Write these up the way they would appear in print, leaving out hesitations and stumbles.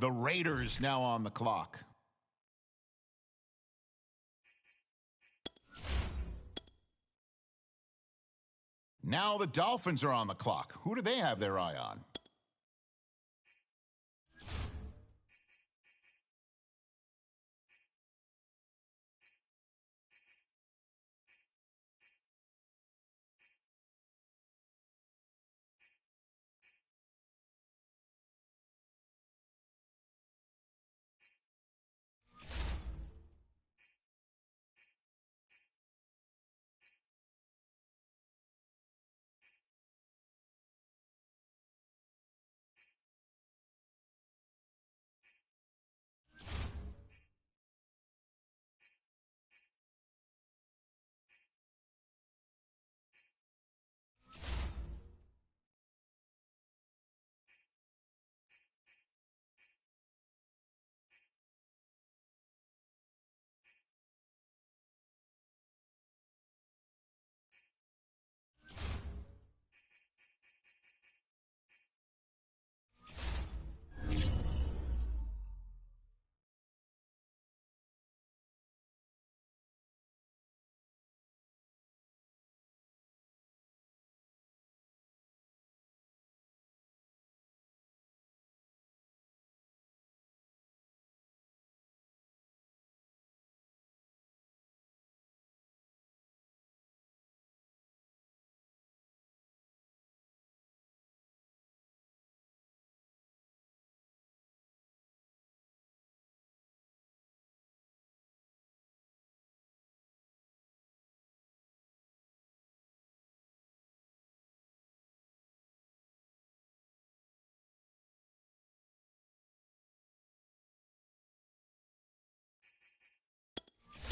The Raiders now on the clock. Now the Dolphins are on the clock. Who do they have their eye on?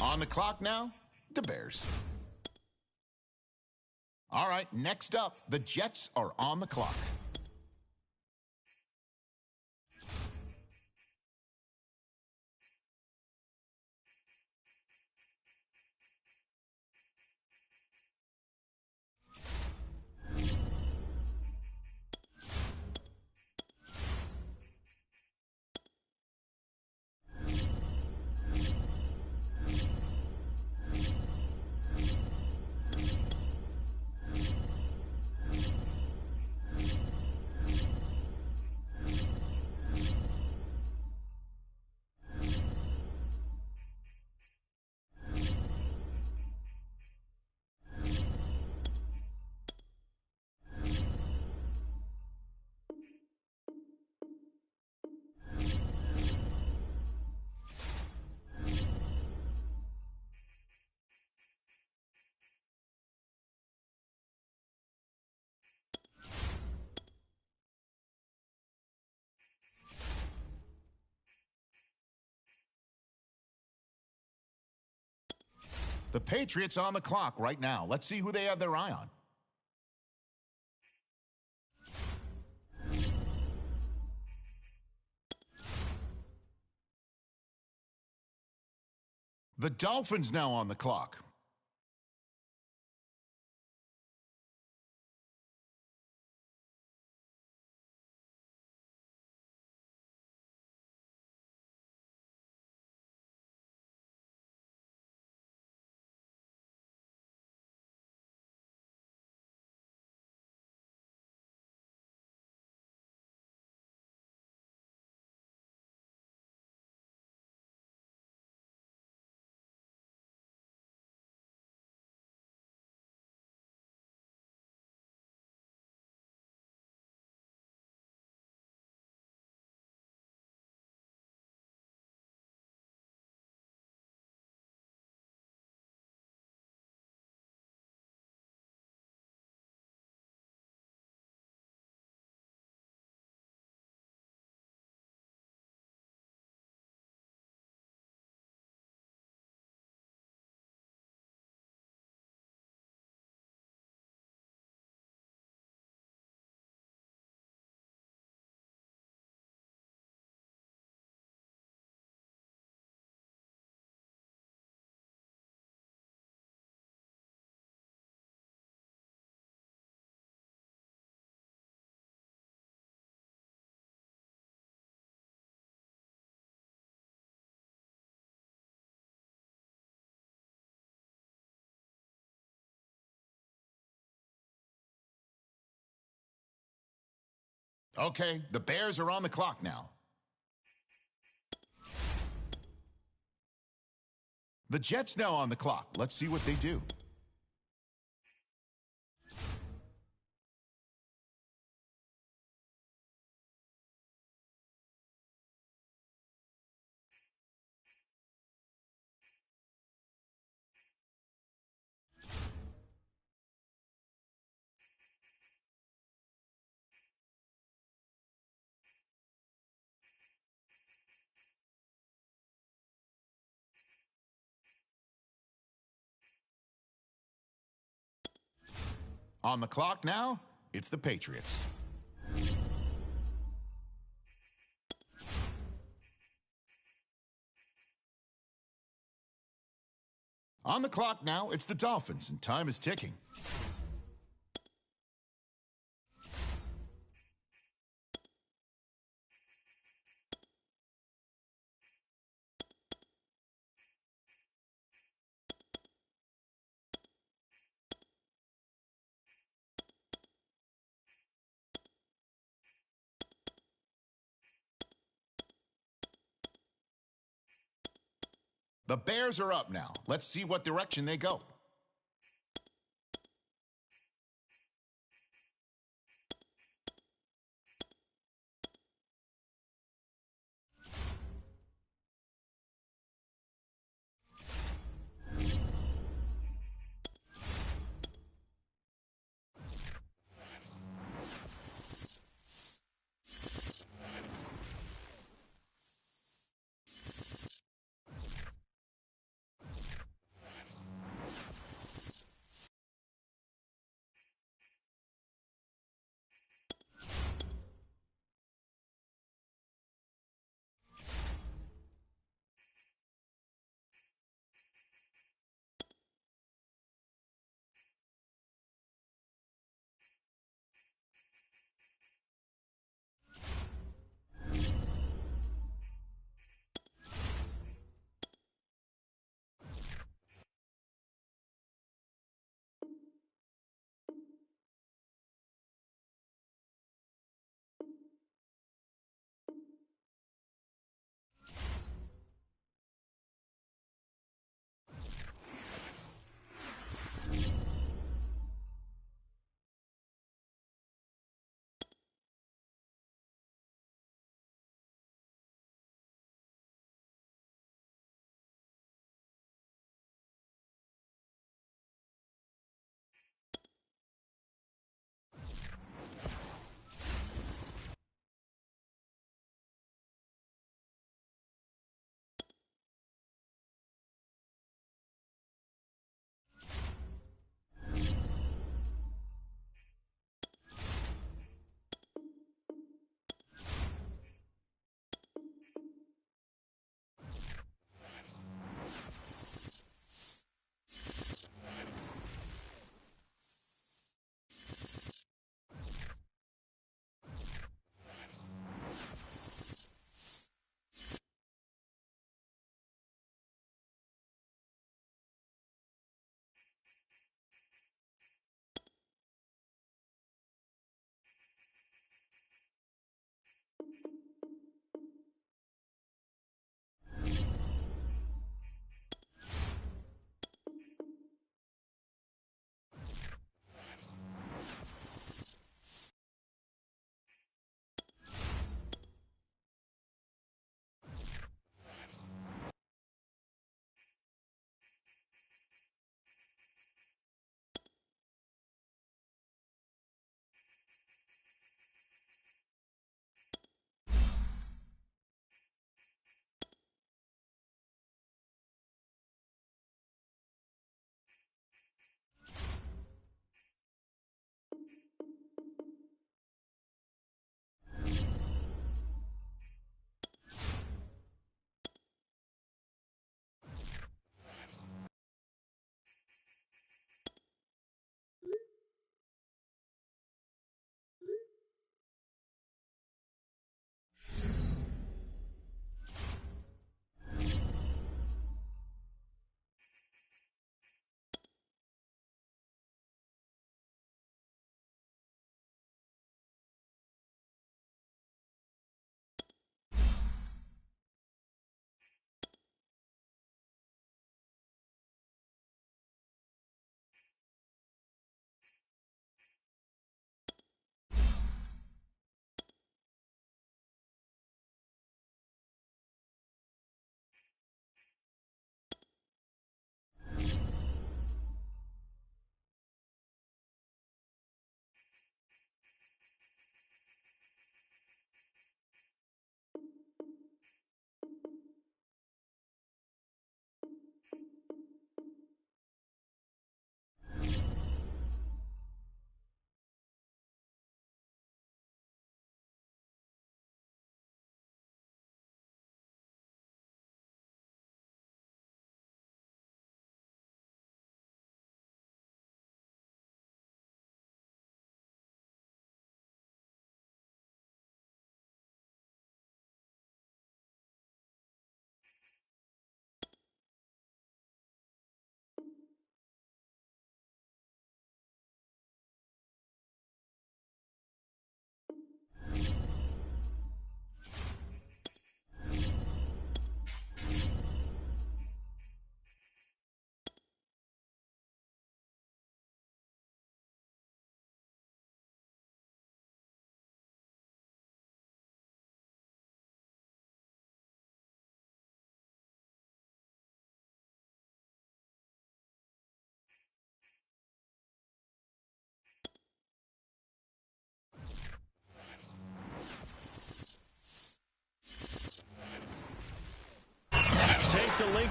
On the clock now, the Bears. All right, next up, the Jets are on the clock. The Patriots on the clock right now. Let's see who they have their eye on. The Dolphins now on the clock. Okay, the Bears are on the clock now. The Jets now on the clock. Let's see what they do. On the clock now, it's the Patriots. On the clock now, it's the Dolphins, and time is ticking. The Bears are up now. Let's see what direction they go.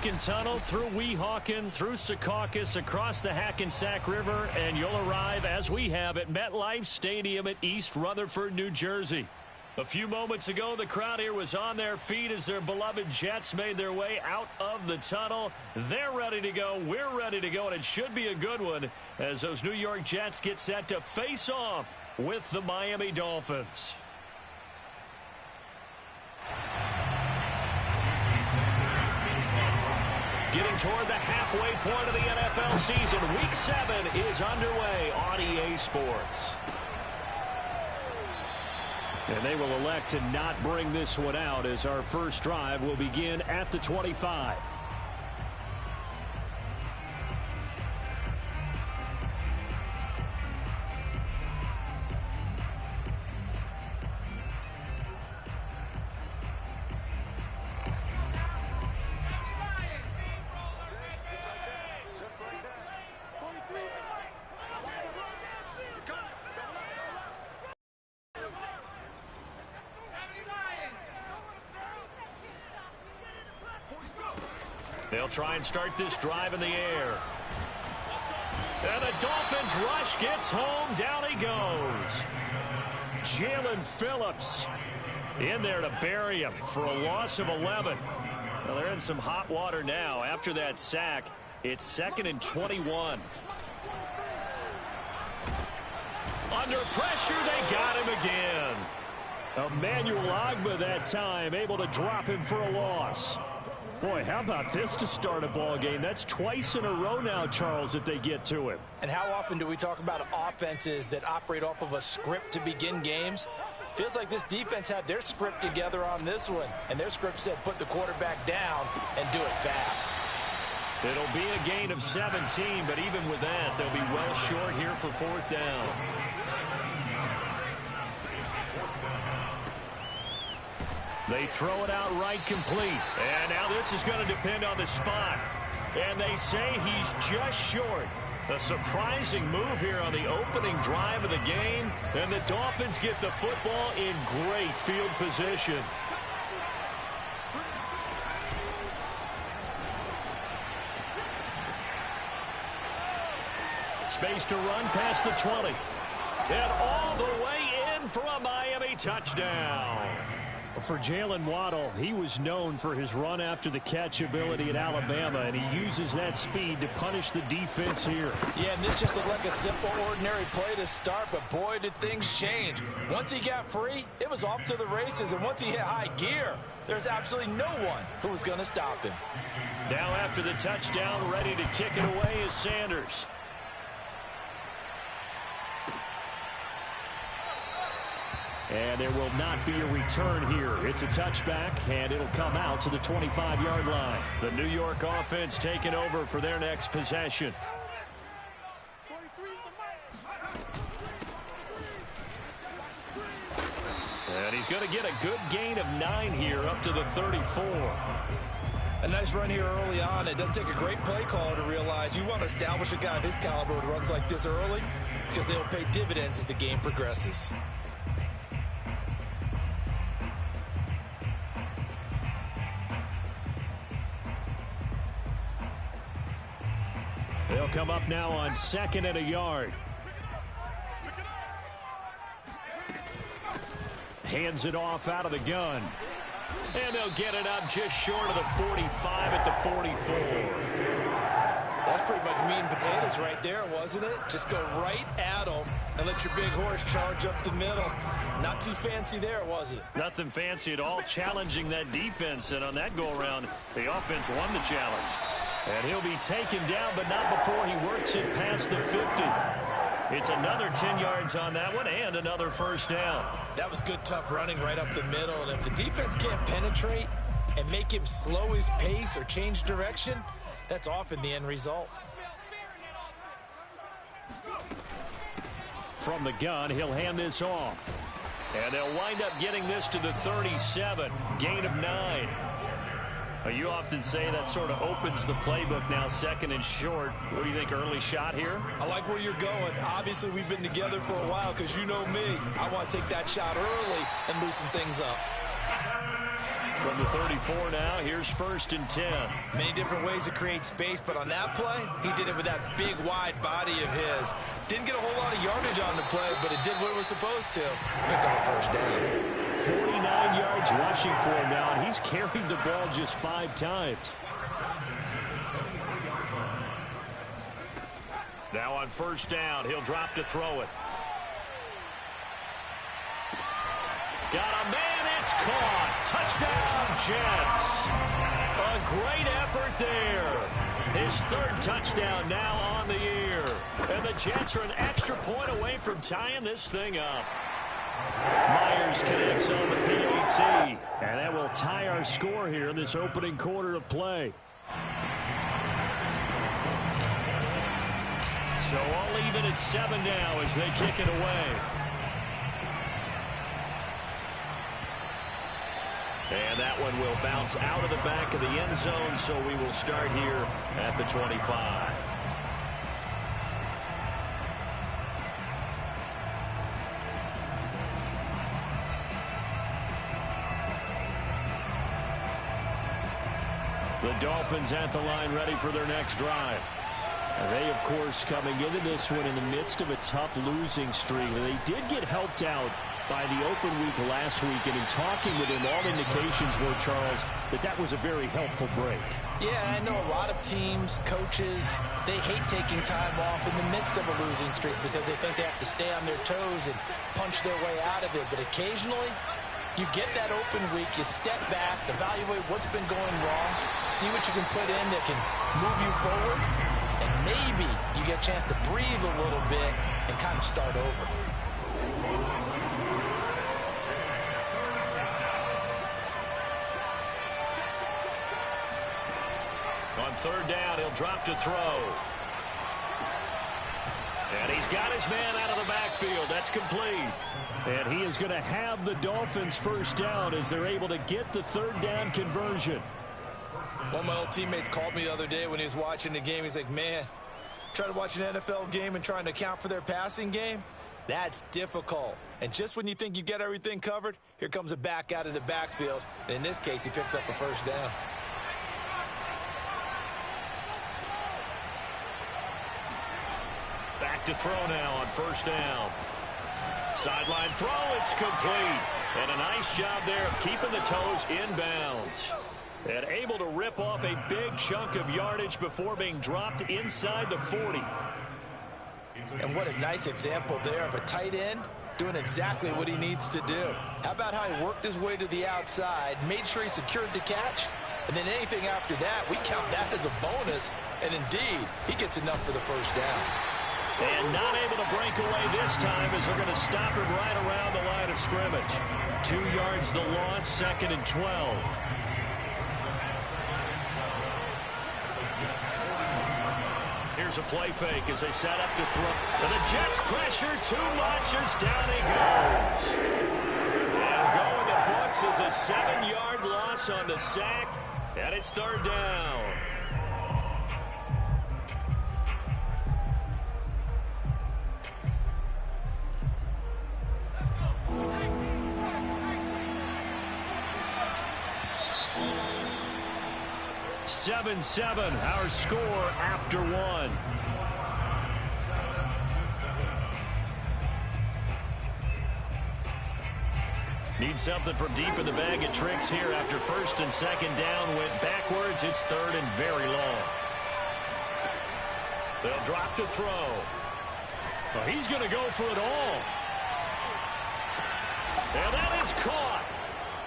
Lincoln Tunnel, through Weehawken, through Secaucus, across the Hackensack River, and you'll arrive, as we have, at MetLife Stadium at East Rutherford, New Jersey. A few moments ago, the crowd here was on their feet as their beloved Jets made their way out of the tunnel. They're ready to go. We're ready to go, and it should be a good one as those New York Jets get set to face off with the Miami Dolphins. Getting toward the halfway point of the NFL season. Week 7 is underway on EA Sports. And they will elect to not bring this one out as our first drive will begin at the 25. They'll try and start this drive in the air. And the Dolphins rush gets home. Down he goes. Jalen Phillips in there to bury him for a loss of 11. Well, they're in some hot water now. After that sack, it's 2nd and 21. Under pressure, they got him again. Emmanuel Ogbah that time able to drop him for a loss. Boy, how about this to start a ball game? That's twice in a row now, Charles, that they get to him. And how often do we talk about offenses that operate off of a script to begin games? Feels like this defense had their script together on this one, and their script said put the quarterback down and do it fast. It'll be a gain of 17, but even with that, they'll be well short here for 4th down. They throw it out right complete. And now this is going to depend on the spot. And they say he's just short. A surprising move here on the opening drive of the game. And the Dolphins get the football in great field position. Space to run past the 20. And all the way in for a Miami touchdown. For Jalen Waddle, he was known for his run after the catch ability at Alabama, and he uses that speed to punish the defense here. Yeah, and this just looked like a simple, ordinary play to start, but boy, did things change. Once he got free, it was off to the races, and once he hit high gear, there's absolutely no one who was going to stop him. Now after the touchdown, ready to kick it away is Sanders. And there will not be a return here. It's a touchback, and it'll come out to the 25-yard line. The New York offense taking over for their next possession. And he's going to get a good gain of 9 here up to the 34. A nice run here early on. It doesn't take a great play caller to realize you want to establish a guy of his caliber with runs like this early because they'll pay dividends as the game progresses. They'll come up now on 2nd and a yard. Hands it off out of the gun. And they'll get it up just short of the 45 at the 44. That's pretty much meat and potatoes right there, wasn't it? Just go right at them and let your big horse charge up the middle. Not too fancy there, was it? Nothing fancy at all, challenging that defense. And on that go-around, the offense won the challenge. And he'll be taken down, but not before he works it past the 50. It's another 10 yards on that one and another 1st down. That was good, tough running right up the middle. And if the defense can't penetrate and make him slow his pace or change direction, that's often the end result. From the gun, he'll hand this off. And they'll wind up getting this to the 37. Gain of 9. You often say that sort of opens the playbook now, 2nd and short. What do you think, early shot here? I like where you're going. Obviously, we've been together for a while because you know me. I want to take that shot early and loosen things up. From the 34 now, here's 1st and 10. Many different ways to create space, but on that play, he did it with that big, wide body of his. Didn't get a whole lot of yardage on the play, but it did what it was supposed to. Picked up a 1st down. 49 yards rushing for him now, and he's carried the ball just 5 times. Now on 1st down, he'll drop to throw it. Got a man, it's caught. Touchdown, Jets. A great effort there. His 3rd touchdown now on the year. And the Jets are an extra point away from tying this thing up. Myers connects on the PAT. And that will tie our score here in this opening quarter of play. So all even at 7 now as they kick it away. And that one will bounce out of the back of the end zone, so we will start here at the 25. The Dolphins at the line ready for their next drive. They, of course, coming into this one in the midst of a tough losing streak. They did get helped out by the open week last week, and in talking with him, all indications were, Charles, that was a very helpful break. Yeah, I know a lot of teams, coaches, they hate taking time off in the midst of a losing streak because they think they have to stay on their toes and punch their way out of it. But occasionally, you get that open week, you step back, evaluate what's been going wrong, see what you can put in that can move you forward, and maybe you get a chance to breathe a little bit and kind of start over. On 3rd down, he'll drop to throw. And he's got his man out of the backfield. That's complete. And he is going to have the Dolphins' 1st down as they're able to get the 3rd down conversion. One of my old teammates called me the other day when he was watching the game. He's like, man, trying to watch an NFL game and trying to account for their passing game, that's difficult. And just when you think you get everything covered, here comes a back out of the backfield. And in this case, he picks up a 1st down. Back to throw now on 1st down. Sideline throw, it's complete. And a nice job there of keeping the toes inbounds. And able to rip off a big chunk of yardage before being dropped inside the 40. And what a nice example there of a tight end doing exactly what he needs to do. How about how he worked his way to the outside, made sure he secured the catch, and then anything after that, we count that as a bonus. And indeed, he gets enough for the 1st down. And not able to break away this time as they're going to stop him right around the line of scrimmage. 2 yards the loss, 2nd and 12. Here's a play fake as they set up to throw. And the Jets pressure too much as down he goes. And going the books is a 7-yard loss on the sack. And it's 3rd down. Seven, our score after 1. Need something from deep in the bag of tricks here after 1st and 2nd down. Went backwards. It's 3rd and very long. They'll drop to throw. Well, he's going to go for it all. And that is caught.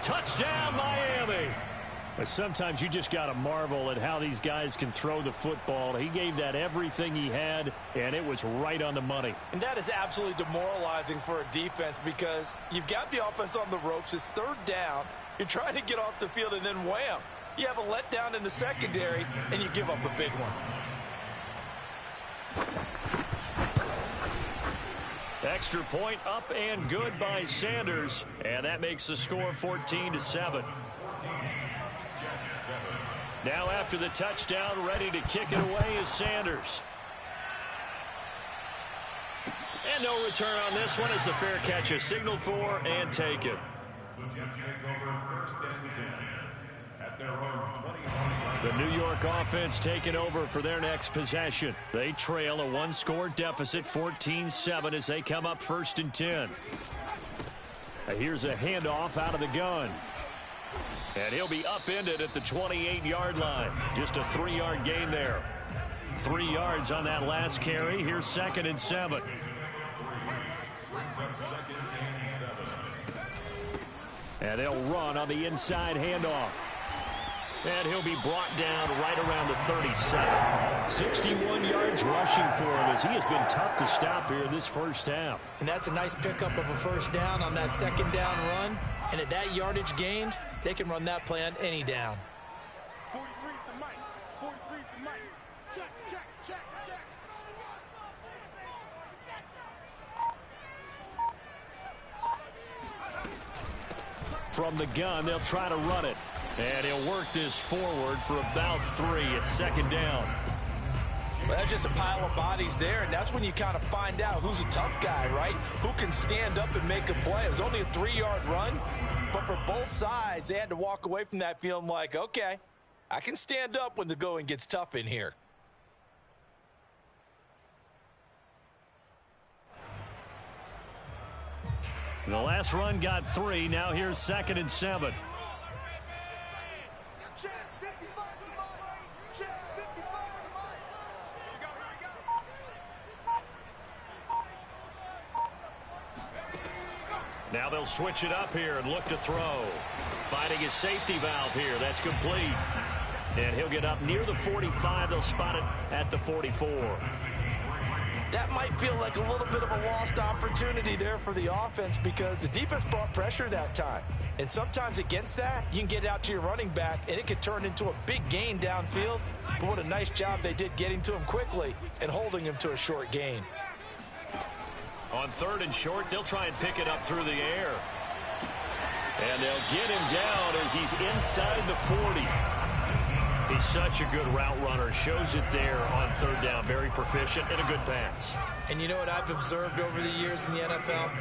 Touchdown, Miami. But sometimes you just got to marvel at how these guys can throw the football. He gave that everything he had, and it was right on the money. And that is absolutely demoralizing for a defense because you've got the offense on the ropes. It's 3rd down. You're trying to get off the field, and then wham. You have a letdown in the secondary, and you give up a big one. Extra point up and good by Sanders, and that makes the score 14-7. Now after the touchdown, ready to kick it away is Sanders. And no return on this one as the fair catch is signaled for and taken. The Jets take over first and 10 at their own 20. The New York offense taking over for their next possession. They trail a one-score deficit, 14-7, as they come up first and 10. Here's a handoff out of the gun. And he'll be upended at the 28-yard line. Just a 3-yard gain there. 3 yards on that last carry. Here's 2nd and 7. And they'll run on the inside handoff. And he'll be brought down right around the 37. 61 yards rushing for him, as he has been tough to stop here in this first half. And that's a nice pickup of a first down on that second down run. And at that yardage gained, they can run that play on any down. 43's the mic. 43's the mic. Check, check, check, check. From the gun, they'll try to run it. And he'll work this forward for about 3 at 2nd down. Well, that's just a pile of bodies there, and that's when you kind of find out who's a tough guy, right? Who can stand up and make a play. It was only a 3-yard run, but for both sides, they had to walk away from that feeling like, okay, I can stand up when the going gets tough in here. The last run got 3. Now here's 2nd and 7. Check, 55 to the mic. Check, 55 to the mic. Here we go. Now they'll switch it up here and look to throw. Finding his safety valve here. That's complete. And he'll get up near the 45. They'll spot it at the 44. That might feel like a little bit of a lost opportunity there for the offense because the defense brought pressure that time. And sometimes against that, you can get out to your running back, and it could turn into a big gain downfield. But what a nice job they did getting to him quickly and holding him to a short gain. On 3rd and short, they'll try and pick it up through the air. And they'll get him down as he's inside the 40. He's such a good route runner. Shows it there on 3rd down. Very proficient and a good pass. And you know what I've observed over the years in the NFL?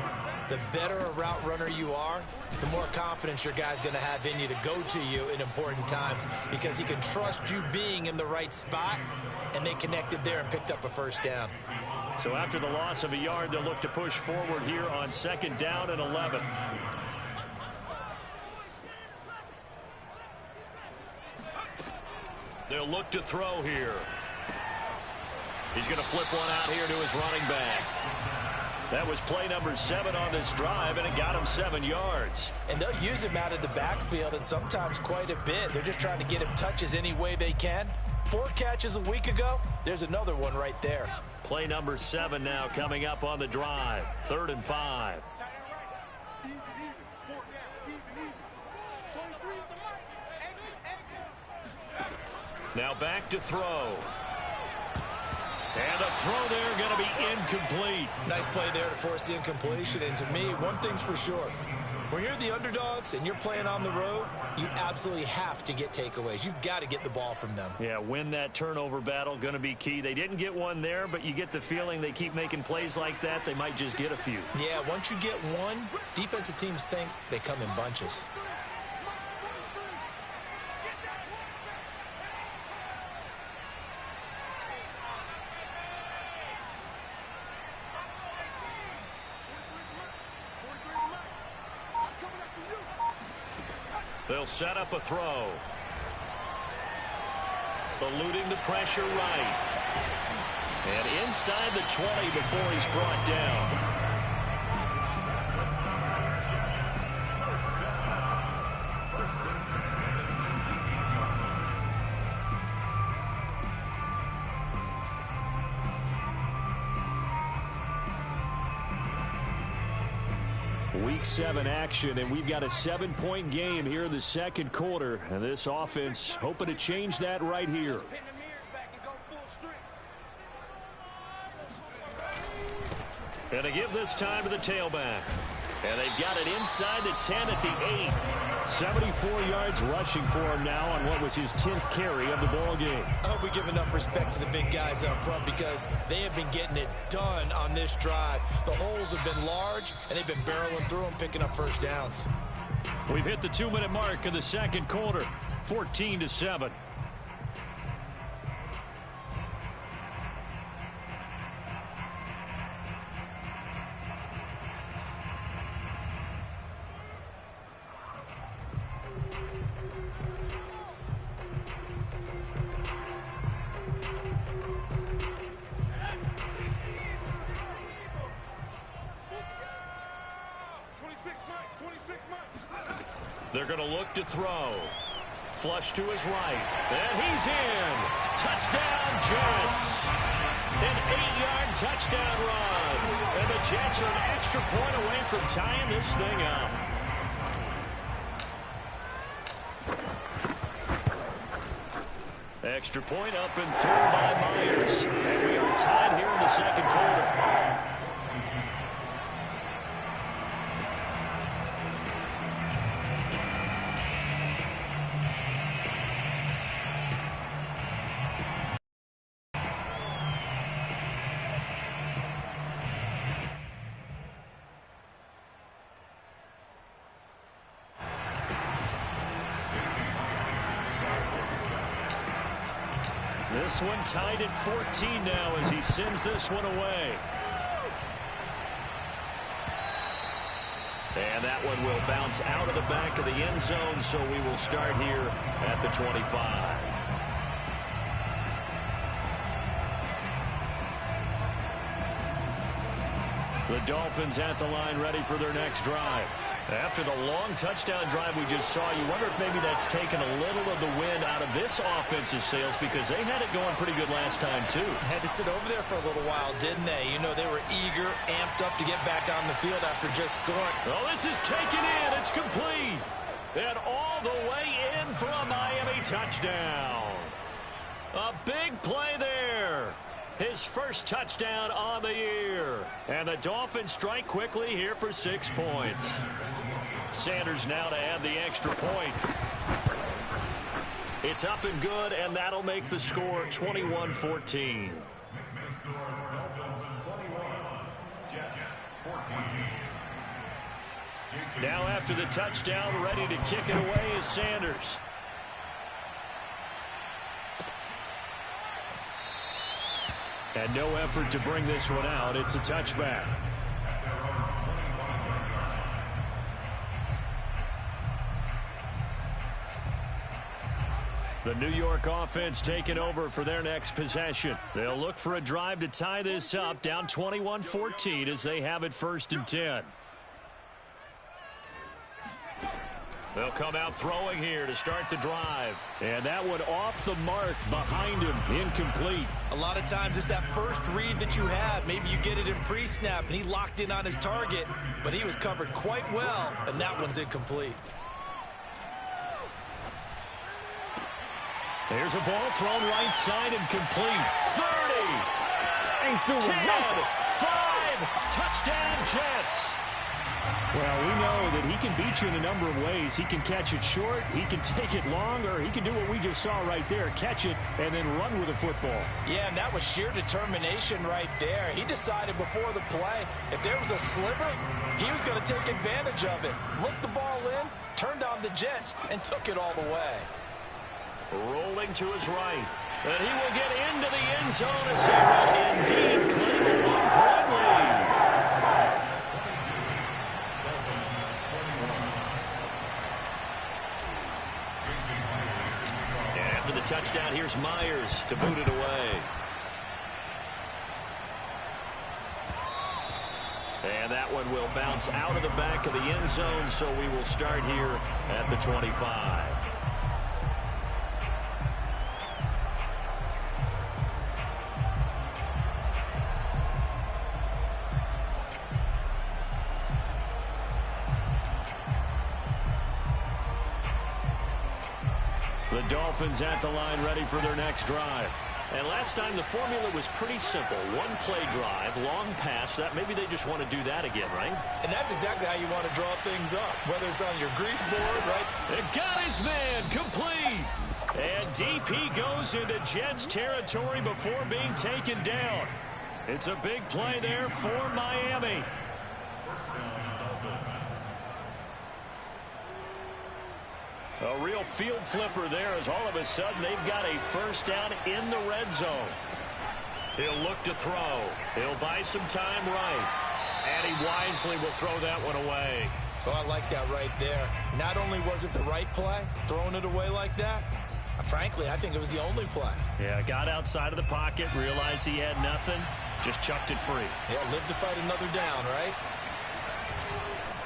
The better a route runner you are, the more confidence your guy's going to have in you to go to you in important times because he can trust you being in the right spot, and they connected there and picked up a first down. So after the loss of a yard, they'll look to push forward here on 2nd down and 11. They'll look to throw here. He's going to flip one out here to his running back. That was play number 7 on this drive, and it got him 7 yards. And they'll use him out of the backfield, and sometimes quite a bit. They're just trying to get him touches any way they can. 4 catches a week ago. There's another one right there. Play number 7 now coming up on the drive. 3rd and 5. Now back to throw. And a throw there going to be incomplete. Nice play there to force the incompletion. And to me, one thing's for sure. When you're the underdogs and you're playing on the road, you absolutely have to get takeaways. You've got to get the ball from them. Yeah, win that turnover battle, going to be key. They didn't get one there, but you get the feeling they keep making plays like that, they might just get a few. Yeah, once you get one, defensive teams think they come in bunches. They'll set up a throw. Eluding the pressure right. And inside the 20 before he's brought down. Week 7 action, and we've got a 7-point game here in the second quarter. And this offense hoping to change that right here. And they give this time to the tailback. And they've got it inside the 10 at the 8. 74 yards rushing for him now on what was his 10th carry of the ball game. I hope we give enough respect to the big guys up front because they have been getting it done on this drive. The holes have been large, and they've been barreling through them, picking up first downs. We've hit the 2-minute mark of the second quarter, 14-7. They're going to look to throw. Flush to his right. And he's in. Touchdown, Jets. An 8-yard touchdown run. And the Jets are an extra point away from tying this thing up. Extra point up and through by Myers. And we are tied here in the second quarter. This one tied at 14 now as he sends this one away. And that one will bounce out of the back of the end zone, so we will start here at the 25. The Dolphins at the line ready for their next drive. After the long touchdown drive we just saw, you wonder if maybe that's taken a little of the wind out of this offensive sails because they had it going pretty good last time, too. Had to sit over there for a little while, didn't they? You know, they were eager, amped up to get back on the field after just scoring. Oh, this is taken in. It's complete. And all the way in for a Miami touchdown. A big play there. His first touchdown on the year. And the Dolphins strike quickly here for 6 points. Sanders now to add the extra point. It's up and good, and that'll make the score 21-14. Now after the touchdown, ready to kick it away is Sanders. And no effort to bring this one out. It's a touchback. The New York offense taking over for their next possession. They'll look for a drive to tie this up, down 21-14 as they have it 1st and 10. They'll come out throwing here to start the drive. And that one off the mark behind him. Incomplete. A lot of times it's that first read that you have. Maybe you get it in pre-snap and he locked in on his target, but he was covered quite well, and that one's incomplete. There's a ball thrown right side and complete. 30. Ain't doing 10. nothing. 5. Touchdown Jets. Well, we know that he can beat you in a number of ways. He can catch it short, he can take it long, or he can do what we just saw right there, catch it and then run with the football. Yeah, and that was sheer determination right there. He decided before the play, if there was a sliver, he was going to take advantage of it. Looked the ball in, turned on the Jets, and took it all the way. Rolling to his right. And he will get into the end zone as they will indeed claim a 1-point lead. And after the touchdown, here's Myers to boot it away. And that one will bounce out of the back of the end zone, so we will start here at the 25. The Dolphins at the line ready for their next drive. And last time the formula was pretty simple. One play drive, long pass. That maybe they just want to do that again, right? And that's exactly how you want to draw things up, whether it's on your grease board, right? It got his man complete. And DP goes into Jets territory before being taken down. It's a big play there for Miami. A real field flipper there as all of a sudden they've got a first down in the red zone. He'll look to throw. He'll buy some time right. And he wisely will throw that one away. So I like that right there. Not only was it the right play, throwing it away like that, frankly, I think it was the only play. Yeah, got outside of the pocket, realized he had nothing, just chucked it free. Yeah, live to fight another down, right?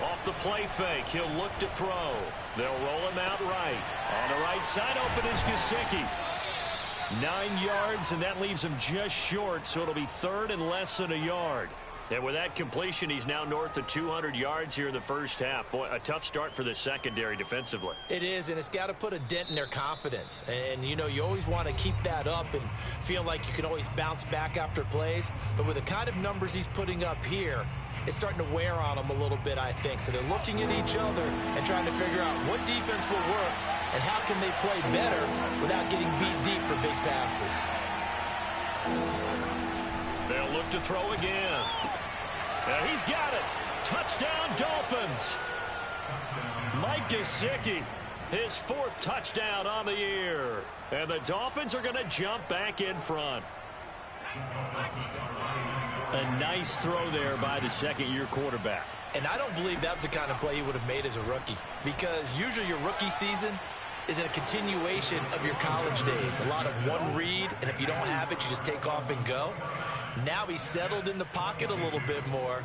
Off the play fake, he'll look to throw. They'll roll him out right. On the right side, open is Gesicki. 9 yards, and that leaves him just short, so it'll be third and less than a yard. And with that completion, he's now north of 200 yards here in the first half. Boy, a tough start for the secondary defensively. It is, and it's got to put a dent in their confidence. And, you know, you always want to keep that up and feel like you can always bounce back after plays. But with the kind of numbers he's putting up here, it's starting to wear on them a little bit, I think. So they're looking at each other and trying to figure out what defense will work and how can they play better without getting beat deep for big passes. They'll look to throw again. And he's got it. Touchdown, Dolphins. Mike Gesicki, his fourth touchdown on the year. And the Dolphins are going to jump back in front. A nice throw there by the second-year quarterback. And I don't believe that was the kind of play he would have made as a rookie, because usually your rookie season is a continuation of your college days. A lot of one read, and if you don't have it, you just take off and go. Now he's settled in the pocket a little bit more,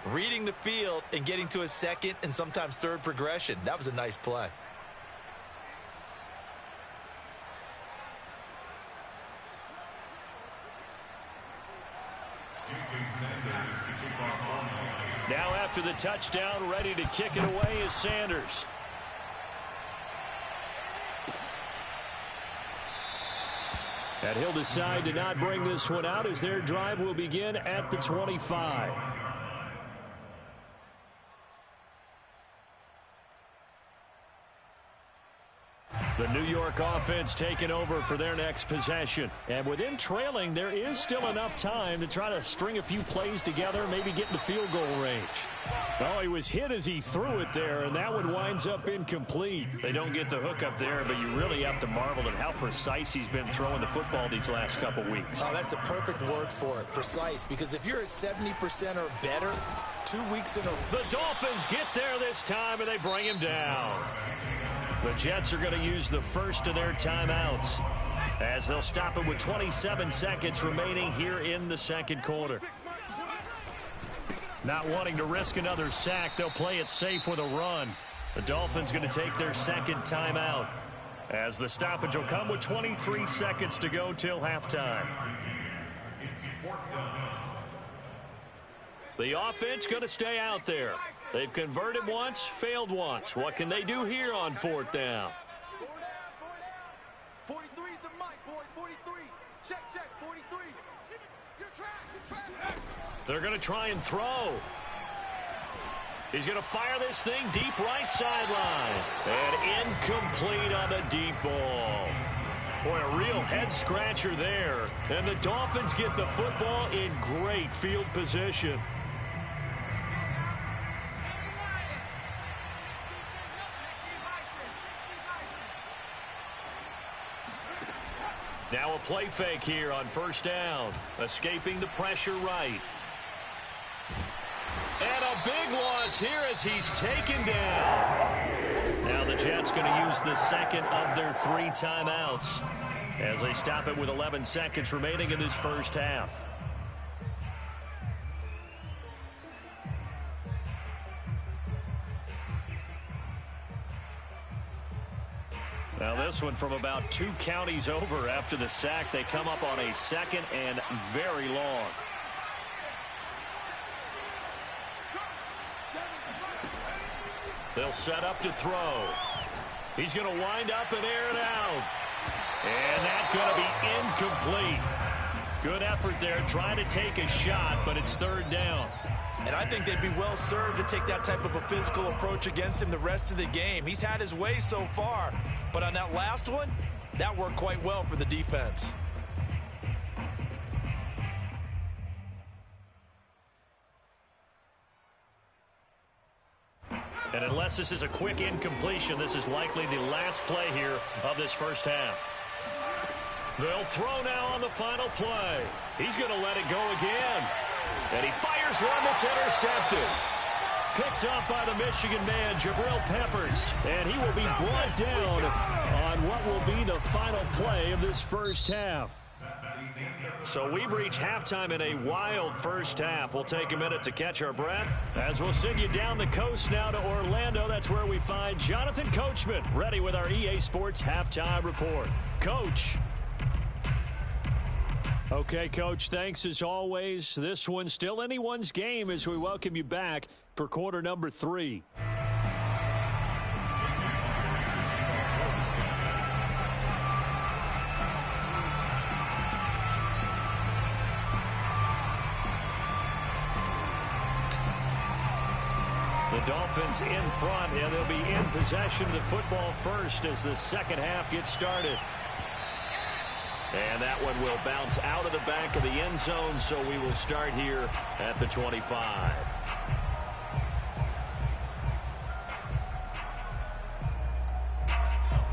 reading the field and getting to his second and sometimes third progression. That was a nice play. Now after the touchdown, ready to kick it away is Sanders. And he'll decide to not bring this one out as their drive will begin at the 25. The New York offense taking over for their next possession. And with him trailing, there is still enough time to try to string a few plays together, maybe get in the field goal range. Oh, he was hit as he threw it there, and that one winds up incomplete. They don't get the hook up there, but you really have to marvel at how precise he's been throwing the football these last couple weeks. Oh, that's the perfect word for it, precise, because if you're at 70% or better, 2 weeks in a row. The Dolphins get there this time, and they bring him down. The Jets are going to use the first of their timeouts as they'll stop it with 27 seconds remaining here in the second quarter. Not wanting to risk another sack, they'll play it safe with a run. The Dolphins going to take their second timeout as the stoppage will come with 23 seconds to go till halftime. The offense going to stay out there. They've converted once, failed once. What can they do here on fourth down? 43 is the mic, boy. 43. Check, 43. You're trapped. They're going to try and throw. He's going to fire this thing deep right sideline. And incomplete on the deep ball. Boy, a real head-scratcher there. And the Dolphins get the football in great field position. Now a play fake here on first down. Escaping the pressure right. And a big loss here as he's taken down. Now the Jets going to use the second of their 3 timeouts as they stop it with 11 seconds remaining in this first half. Now this one from about 2 counties over after the sack. They come up on a second and very long. They'll set up to throw. He's going to wind up and air it out. And that's going to be incomplete. Good effort there, trying to take a shot, but it's third down. And I think they'd be well served to take that type of a physical approach against him the rest of the game. He's had his way so far, but on that last one, that worked quite well for the defense. And unless this is a quick incompletion, this is likely the last play here of this first half. They'll throw now on the final play. He's going to let it go again. And he fires one that's intercepted. Picked up by the Michigan man, Jabril Peppers. And he will be brought down on what will be the final play of this first half. So we've reached halftime in a wild first half. We'll take a minute to catch our breath as we'll send you down the coast now to Orlando. That's where we find Jonathan Coachman ready with our EA Sports halftime report. Coach. Okay, Coach, thanks as always. This one's still anyone's game as we welcome you back for quarter number 3. The Dolphins in front, and they'll be in possession of the football first as the second half gets started. And that one will bounce out of the back of the end zone, so we will start here at the 25.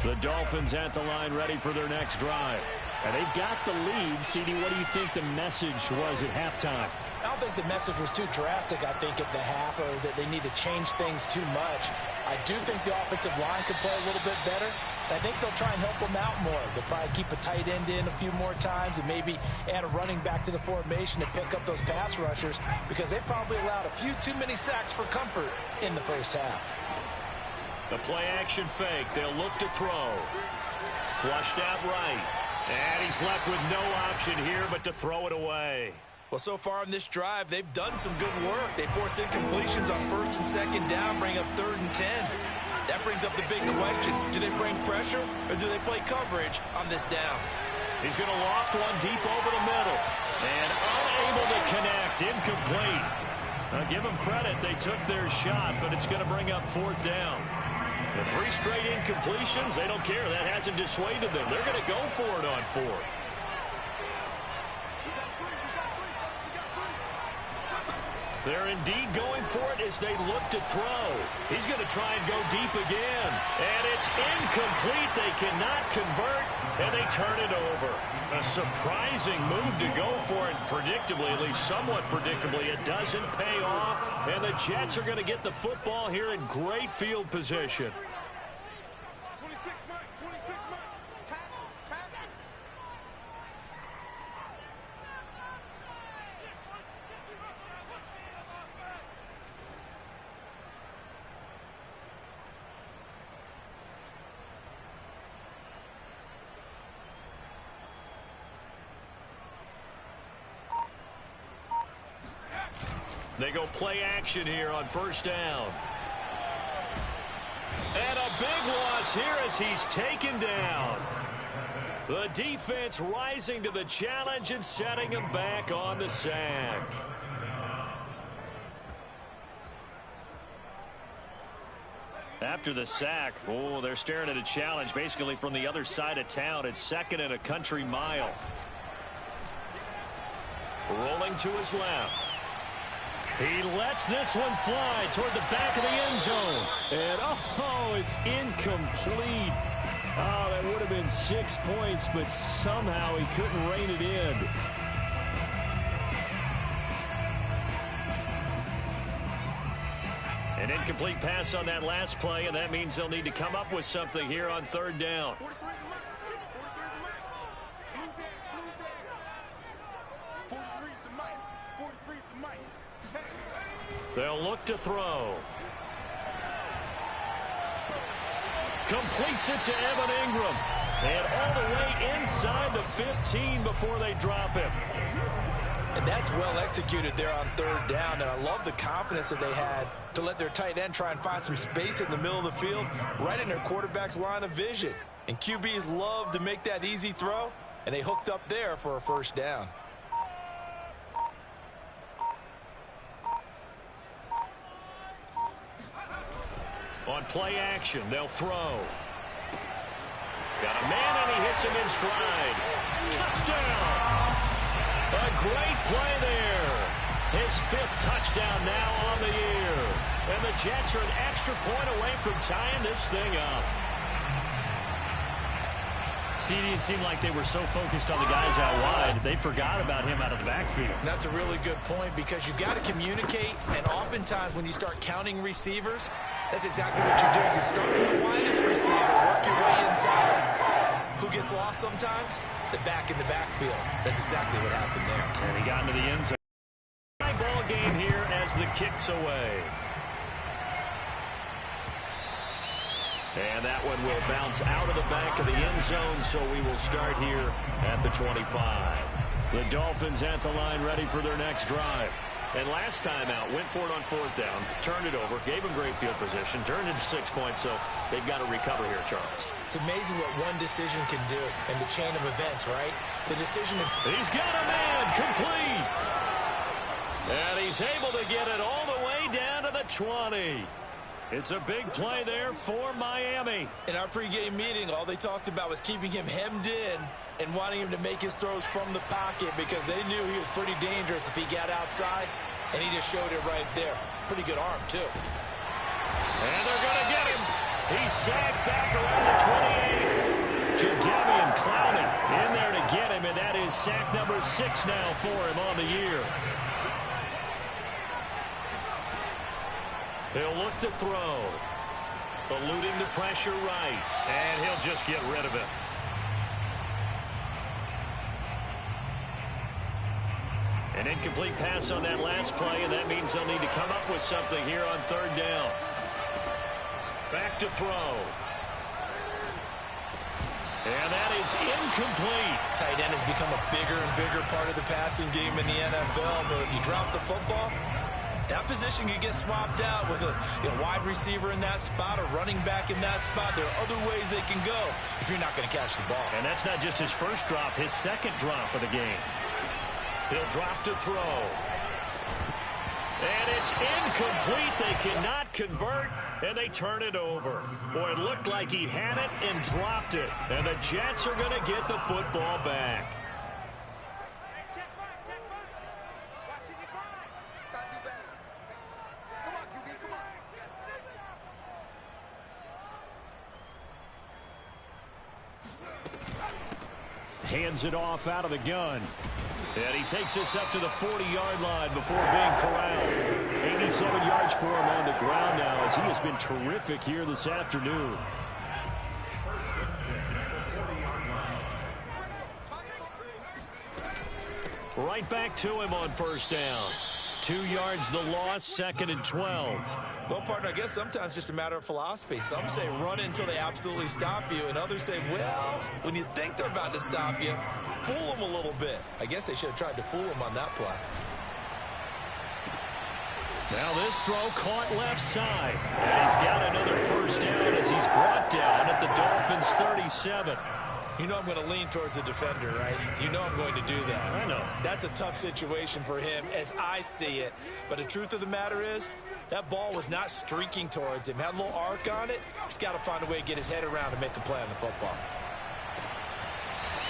The Dolphins at the line ready for their next drive. And they've got the lead. CD, what do you think the message was at halftime? I don't think the message was too drastic, I think, at the half, or that they need to change things too much. I do think the offensive line could play a little bit better. I think they'll try and help them out more. They'll probably keep a tight end in a few more times and maybe add a running back to the formation to pick up those pass rushers, because they probably allowed a few too many sacks for comfort in the first half. The play-action fake. They'll look to throw. Flushed out right. And he's left with no option here but to throw it away. Well, so far in this drive, they've done some good work. They force incompletions on first and second down, bring up 3rd and 10. That brings up the big question. Do they bring pressure or do they play coverage on this down? He's going to loft one deep over the middle. And unable to connect. Incomplete. Now, give them credit. They took their shot, but it's going to bring up 4th down. The 3 straight incompletions, they don't care. That hasn't dissuaded them. They're going to go for it on 4th. They're indeed going for it as they look to throw. He's going to try and go deep again. And it's incomplete. They cannot convert, and they turn it over. A surprising move to go for it. Predictably, at least somewhat predictably, it doesn't pay off. And the Jets are going to get the football here in great field position. 26 Mike, 26 Mike. Tackles, tackles. They go play action here on 1st down. And a big loss here as he's taken down. The defense rising to the challenge and setting him back on the sack. After the sack, they're staring at a challenge basically from the other side of town. It's 2nd and a country mile. Rolling to his left. He lets this one fly toward the back of the end zone. And, it's incomplete. Oh, that would have been 6 points, but somehow he couldn't rein it in. An incomplete pass on that last play, and that means they'll need to come up with something here on 3rd down. 43's the mic. 43's the mic. They'll look to throw. Completes it to Evan Ingram. And all the way inside the 15 before they drop him. And that's well executed there on 3rd down. And I love the confidence that they had to let their tight end try and find some space in the middle of the field, right in their quarterback's line of vision. And QBs love to make that easy throw, and they hooked up there for a 1st down. On play action, they'll throw. Got a man, and he hits him in stride. Touchdown! A great play there. His 5th touchdown now on the year. And the Jets are an extra point away from tying this thing up. CD, it seemed like they were so focused on the guys out wide, they forgot about him out of the backfield. That's a really good point because you've got to communicate, and oftentimes when you start counting receivers, that's exactly what you're doing. You start from the widest receiver, work your way inside. Who gets lost sometimes? The back in the backfield. That's exactly what happened there. And he got into the end zone. High ball game here as the kick's away. And that one will bounce out of the back of the end zone, so we will start here at the 25. The Dolphins at the line ready for their next drive. And last time out, went for it on 4th down, turned it over, gave them great field position, turned into 6 points, so they've got to recover here, Charles. It's amazing what one decision can do in the chain of events, right? The decision... He's got a man, complete! And he's able to get it all the way down to the 20. It's a big play there for Miami. In our pregame meeting, all they talked about was keeping him hemmed in and wanting him to make his throws from the pocket because they knew he was pretty dangerous if he got outside, and he just showed it right there. Pretty good arm, too. And they're going to get him. He's sacked back around the 28. Jadeveon Clowney in there to get him, and that is sack number 6 now for him on the year. He'll look to throw. Eluding the pressure right. And he'll just get rid of it. An incomplete pass on that last play, and that means they'll need to come up with something here on 3rd down. Back to throw. And that is incomplete. Tight end has become a bigger and bigger part of the passing game in the NFL, but if you drop the football, that position can get swapped out with a wide receiver in that spot, a running back in that spot. There are other ways they can go if you're not going to catch the ball. And that's not just his first drop, his second drop of the game. He'll drop to throw. And it's incomplete. They cannot convert, and they turn it over. Boy, it looked like he had it and dropped it. And the Jets are going to get the football back. Hands it off out of the gun. And he takes this up to the 40-yard line before being corralled. 87 yards for him on the ground now as he has been terrific here this afternoon. Right back to him on 1st down. 2 yards the loss, 2nd and 12. Well, partner, I guess sometimes it's just a matter of philosophy. Some say run until they absolutely stop you, and others say, well, when you think they're about to stop you, fool them a little bit. I guess they should have tried to fool him on that play. Now this throw caught left side. And he's got another 1st down as he's brought down at the Dolphins' 37. You know I'm going to lean towards the defender, right? You know I'm going to do that. I know. That's a tough situation for him as I see it. But the truth of the matter is, that ball was not streaking towards him. Had a little arc on it. He's got to find a way to get his head around and make the play on the football.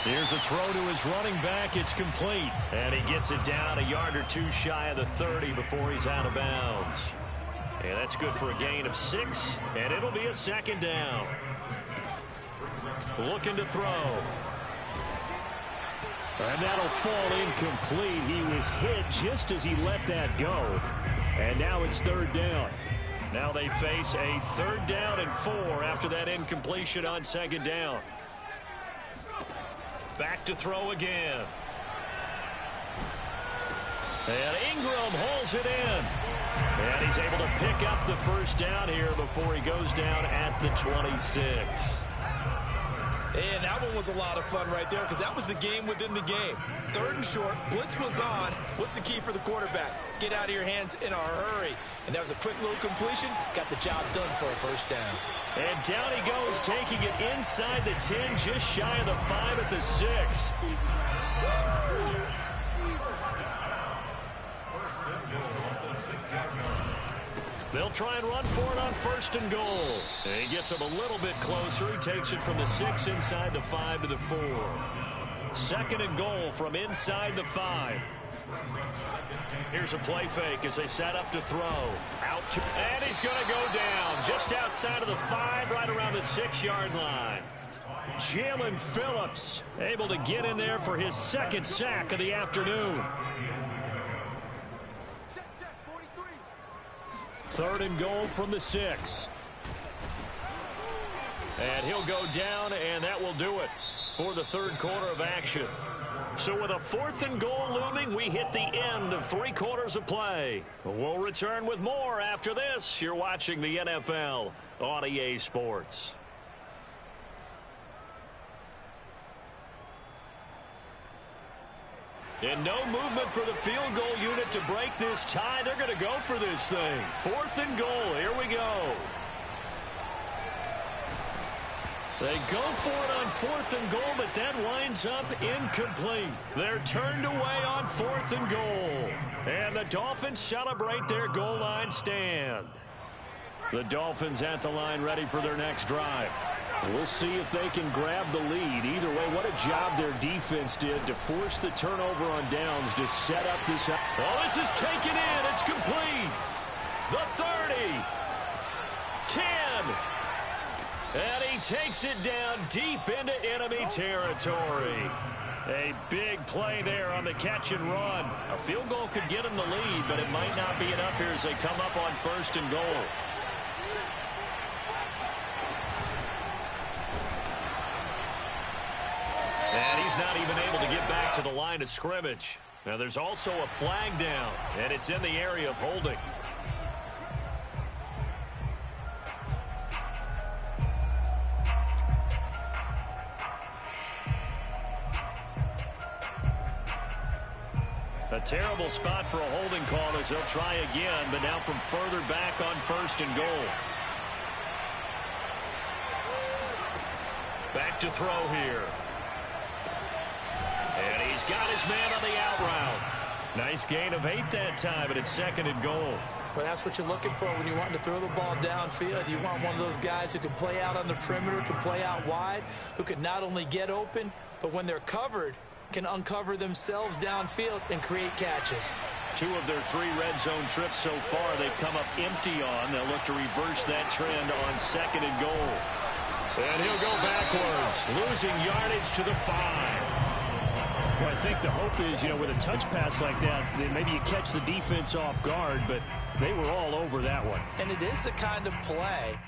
Here's a throw to his running back. It's complete. And he gets it down a yard or 2 shy of the 30 before he's out of bounds. And that's good for a gain of 6. And it'll be a 2nd down. Looking to throw. And that'll fall incomplete. He was hit just as he let that go. And now it's 3rd down. Now they face a 3rd down and 4 after that incompletion on 2nd down. Back to throw again. And Ingram holds it in. And he's able to pick up the 1st down here before he goes down at the 26. And that one was a lot of fun right there because that was the game within the game. 3rd and short, blitz was on. What's the key for the quarterback? Get out of your hands in a hurry. And that was a quick little completion. Got the job done for a 1st down. And down he goes, taking it inside the 10, just shy of the 5 at the 6. They'll try and run for it on 1st and goal. And he gets him a little bit closer. He takes it from the 6 inside the 5 to the 4. 2nd and goal from inside the 5. Here's a play fake as they set up to throw. And he's going to go down just outside of the 5, right around the 6-yard line. Jalen Phillips able to get in there for his second sack of the afternoon. Third and goal from the 6. And he'll go down, and that will do it for the third quarter of action. So with a 4th and goal looming, we hit the end of 3 quarters of play. We'll return with more after this. You're watching the NFL on EA Sports. And no movement for the field goal unit to break this tie. They're going to go for this thing. 4th and goal. Here we go. They go for it on 4th and goal, but that winds up incomplete. They're turned away on 4th and goal. And the Dolphins celebrate their goal line stand. The Dolphins at the line ready for their next drive. We'll see if they can grab the lead. Either way, what a job their defense did to force the turnover on downs to set up this. Oh, this is taken in. It's complete. The 30. 10. And he takes it down deep into enemy territory. A big play there on the catch and run. A field goal could get him the lead, but it might not be enough here as they come up on 1st and goal. And he's not even able to get back to the line of scrimmage. Now there's also a flag down, and it's in the area of holding. A terrible spot for a holding call as they'll try again, but now from further back on 1st and goal. Back to throw here. And he's got his man on the out route. Nice gain of 8 that time, but it's 2nd and goal. Well, that's what you're looking for when you want to throw the ball downfield. You want one of those guys who can play out on the perimeter, can play out wide, who can not only get open, but when they're covered, can uncover themselves downfield and create catches. 2 of their 3 red zone trips so far they've come up empty on. They'll look to reverse that trend on 2nd and goal. And he'll go backwards, losing yardage to the 5. Well, I think the hope is, with a touch pass like that, then maybe you catch the defense off guard, but they were all over that one. And it is the kind of play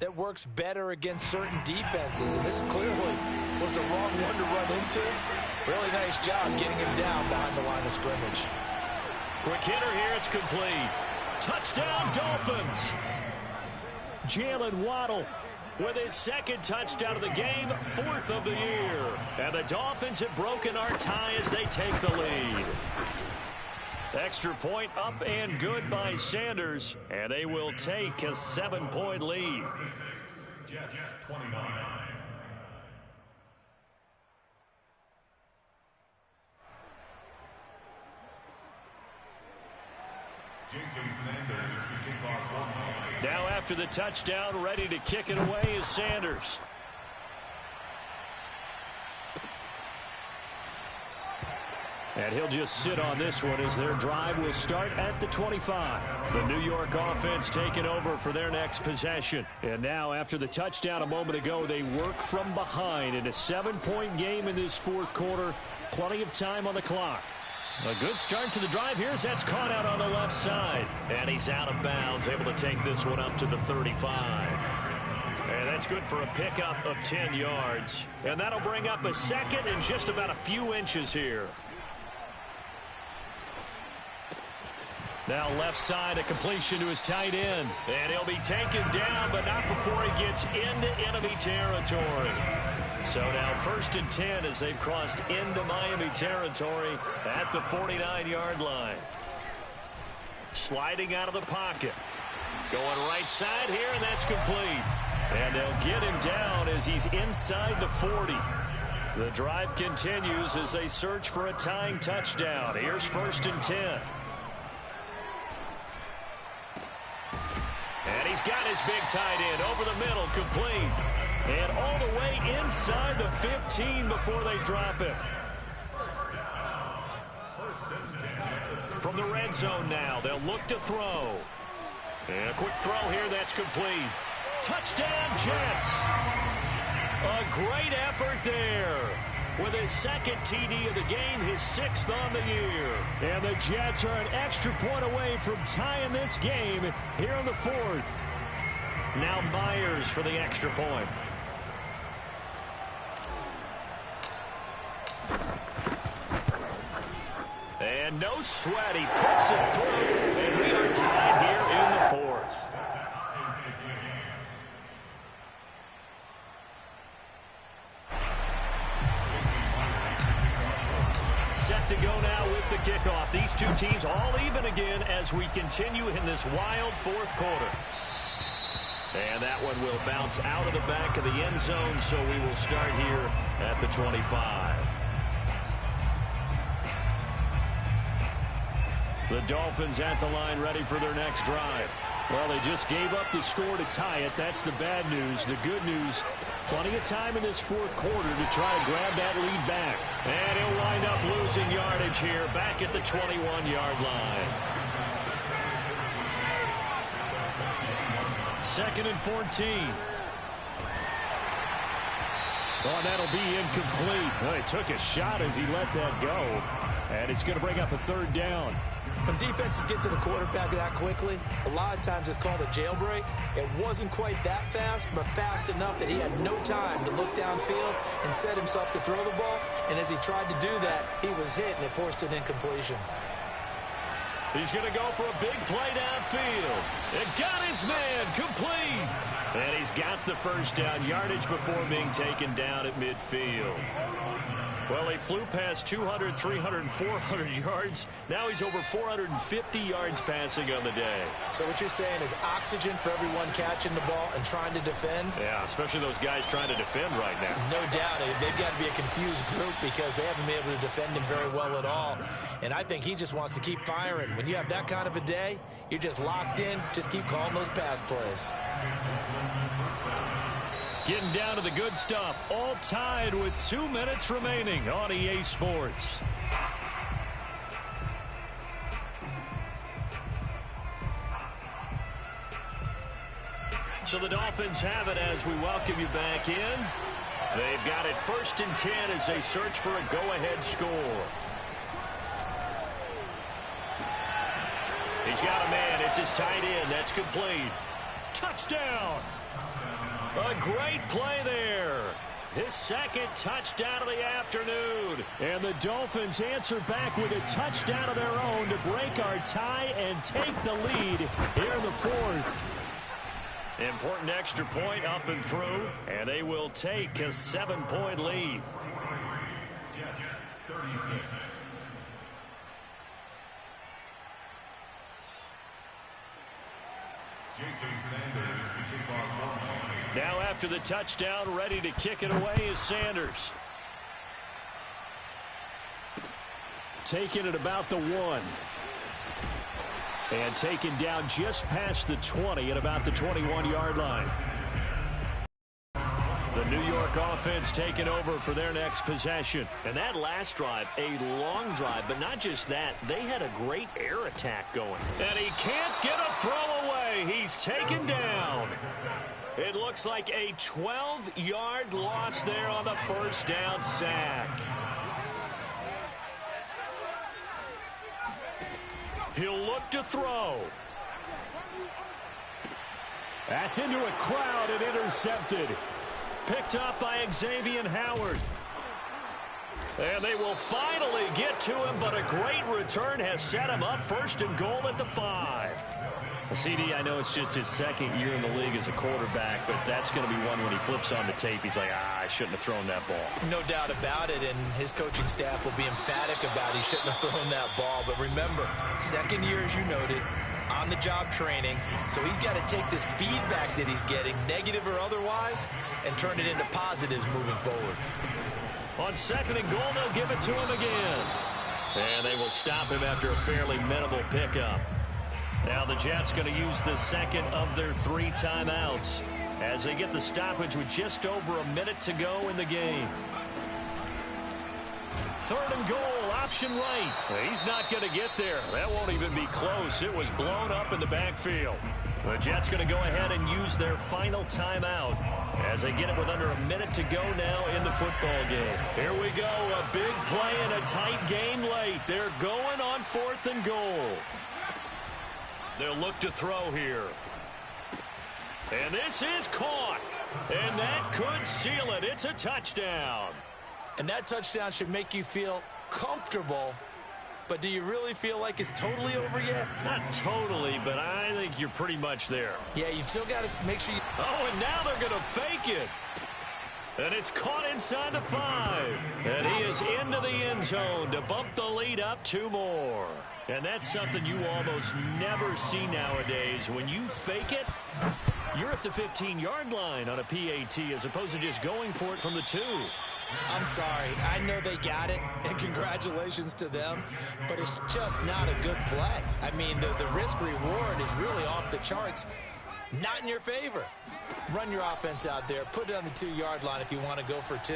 that works better against certain defenses, and this clearly was the wrong one to run into. Really nice job getting him down behind the line of scrimmage. Quick hitter here, it's complete. Touchdown, Dolphins! Jalen Waddle with his 2nd touchdown of the game, 4th of the year. And the Dolphins have broken our tie as they take the lead. Extra point up and good by Sanders, and they will take a 7-point lead. Jets 29. Now after the touchdown, ready to kick it away is Sanders. And he'll just sit on this one as their drive will start at the 25. The New York offense taking over for their next possession. And now after the touchdown a moment ago, they work from behind in a 7-point game in this 4th quarter. Plenty of time on the clock. A good start to the drive here as that's caught out on the left side. And he's out of bounds, able to take this one up to the 35. And that's good for a pickup of 10 yards. And that'll bring up a 2nd and just about a few inches here. Now left side, a completion to his tight end. And he'll be taken down, but not before he gets into enemy territory. So now 1st and 10 as they've crossed into Miami territory at the 49-yard line. Sliding out of the pocket. Going right side here, and that's complete. And they'll get him down as he's inside the 40. The drive continues as they search for a tying touchdown. Here's 1st and 10. And he's got his big tight end over the middle, complete. And all the way inside the 15 before they drop him. from the red zone now. They'll look to throw. And a quick throw here. That's complete. Touchdown, Jets. A great effort there. With his second TD of the game, his 6th on the year. And the Jets are an extra point away from tying this game here in the 4th. Now Myers for the extra point. And no sweat. He puts it through. And we are tied here in the 4th. Set to go now with the kickoff. These two teams all even again as we continue in this wild 4th quarter. And that one will bounce out of the back of the end zone, so we will start here at the 25. The Dolphins at the line ready for their next drive. Well, they just gave up the score to tie it. That's the bad news. The good news, plenty of time in this 4th quarter to try to grab that lead back. And he'll wind up losing yardage here back at the 21-yard line. 2nd and 14. Oh, that'll be incomplete. Well, he took a shot as he let that go. And it's going to bring up a 3rd down. When defenses get to the quarterback that quickly, a lot of times it's called a jailbreak. It wasn't quite that fast, but fast enough that he had no time to look downfield and set himself to throw the ball. And as he tried to do that, he was hit, and it forced an incompletion. He's going to go for a big play downfield. It got his man complete. And he's got the first down yardage before being taken down at midfield. Well, he flew past 200, 300, 400 yards. Now he's over 450 yards passing on the day. So what you're saying is oxygen for everyone catching the ball and trying to defend? Yeah, especially those guys trying to defend right now. No doubt. They've got to be a confused group because they haven't been able to defend him very well at all. And I think he just wants to keep firing. When you have that kind of a day, you're just locked in. Just keep calling those pass plays. Getting down to the good stuff. All tied with 2 minutes remaining on EA Sports. So the Dolphins have it as we welcome you back in. They've got it 1st and 10 as they search for a go-ahead score. He's got a man. It's his tight end. That's complete. Touchdown. A great play there. His 2nd touchdown of the afternoon. And the Dolphins answer back with a touchdown of their own to break our tie and take the lead here in the 4th. Important extra point up and through, and they will take a 7-point lead. Jets, 36. Jason Sanders to kick off. Now after the touchdown, ready to kick it away is Sanders. Taking it about the 1. And taken down just past the 20 at about the 21-yard line. The New York offense taking over for their next possession. And that last drive, a long drive, but not just that. They had a great air attack going. And he can't get a throw away. He's taken down. It looks like a 12-yard loss there on the 1st down sack. He'll look to throw. That's into a crowd and intercepted. Picked up by Xavier Howard. And they will finally get to him, but a great return has set him up 1st and goal at the 5. CD, I know it's just his 2nd year in the league as a quarterback, but that's going to be one when he flips on the tape. He's like, I shouldn't have thrown that ball. No doubt about it, and his coaching staff will be emphatic about he shouldn't have thrown that ball. But remember, 2nd year, as you noted, on-the-job training, so he's got to take this feedback that he's getting, negative or otherwise, and turn it into positives moving forward. On 2nd and goal, they'll give it to him again. And they will stop him after a fairly minimal pickup. Now the Jets going to use the 2nd of their 3 timeouts as they get the stoppage with just over a minute to go in the game. 3rd and goal option right. He's not going to get there. That won't even be close. It was blown up in the backfield. The Jets going to go ahead and use their final timeout as they get it with under a minute to go now in the football game. Here we go. A big play in a tight game late. They're going on 4th and goal. They'll look to throw here. And this is caught. And that could seal it. It's a touchdown. And that touchdown should make you feel comfortable. But do you really feel like it's totally over yet? Not totally, but I think you're pretty much there. Yeah, you still got to make sure you... Oh, and now they're going to fake it. And it's caught inside the 5. And he is into the end zone to bump the lead up 2 more. And that's something you almost never see nowadays. When you fake it, you're at the 15-yard line on a PAT as opposed to just going for it from the 2. I'm sorry. I know they got it, and congratulations to them, but it's just not a good play. I mean, the risk-reward is really off the charts. Not in your favor. Run your offense out there. Put it on the 2-yard line if you want to go for 2.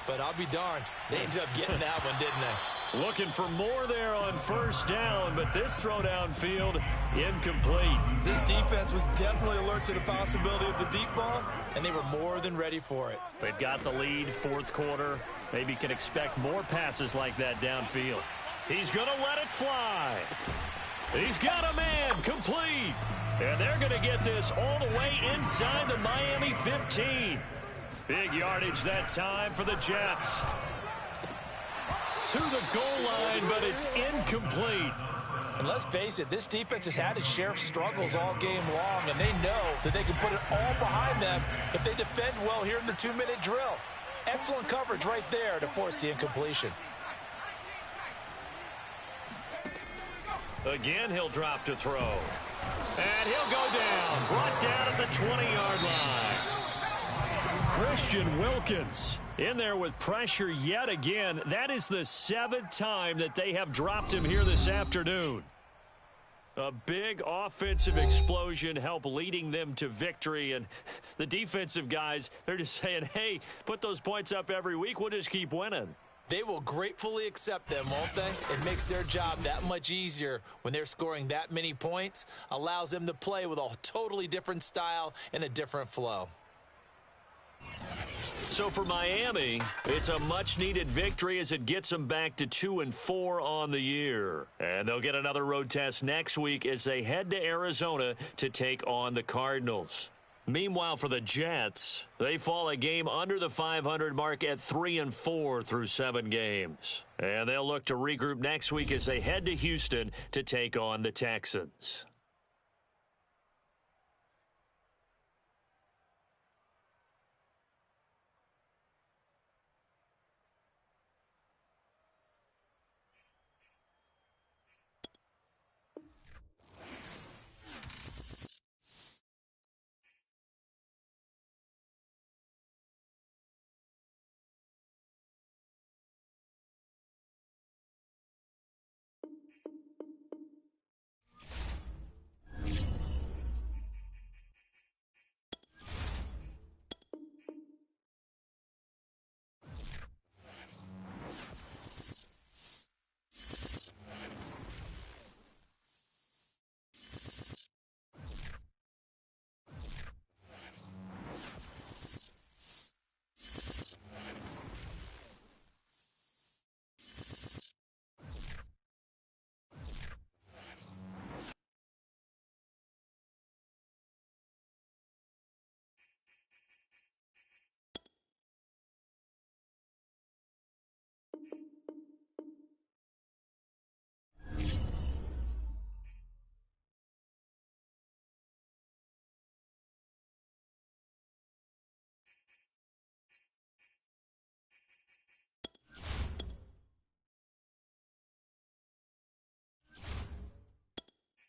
But I'll be darned. They ended up getting that one, didn't they? Looking for more there on 1st down, but this throw downfield incomplete. This defense was definitely alert to the possibility of the deep ball, and they were more than ready for it. They've got the lead, 4th quarter. Maybe can expect more passes like that downfield. He's going to let it fly. He's got a man, complete. And they're going to get this all the way inside the Miami 15. Big yardage that time for the Jets. To the goal line, but it's incomplete. And let's face it, this defense has had its share of struggles all game long, and they know that they can put it all behind them if they defend well here in the 2-minute drill. Excellent coverage right there to force the incompletion. Again, he'll drop to throw. And he'll go down. Brought down at the 20-yard line. Christian Wilkins in there with pressure yet again. That is the 7th time that they have dropped him here this afternoon. A big offensive explosion helped leading them to victory. And the defensive guys, they're just saying, hey, put those points up every week. We'll just keep winning. They will gratefully accept them, won't they? It makes their job that much easier when they're scoring that many points. Allows them to play with a totally different style and a different flow. So for Miami, it's a much-needed victory as it gets them back to 2-4 on the year. And they'll get another road test next week as they head to Arizona to take on the Cardinals. Meanwhile, for the Jets, they fall a game under the 500 mark at 3-4 through 7 games. And they'll look to regroup next week as they head to Houston to take on the Texans.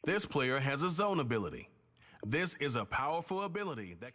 This player has a zone ability. This is a powerful ability that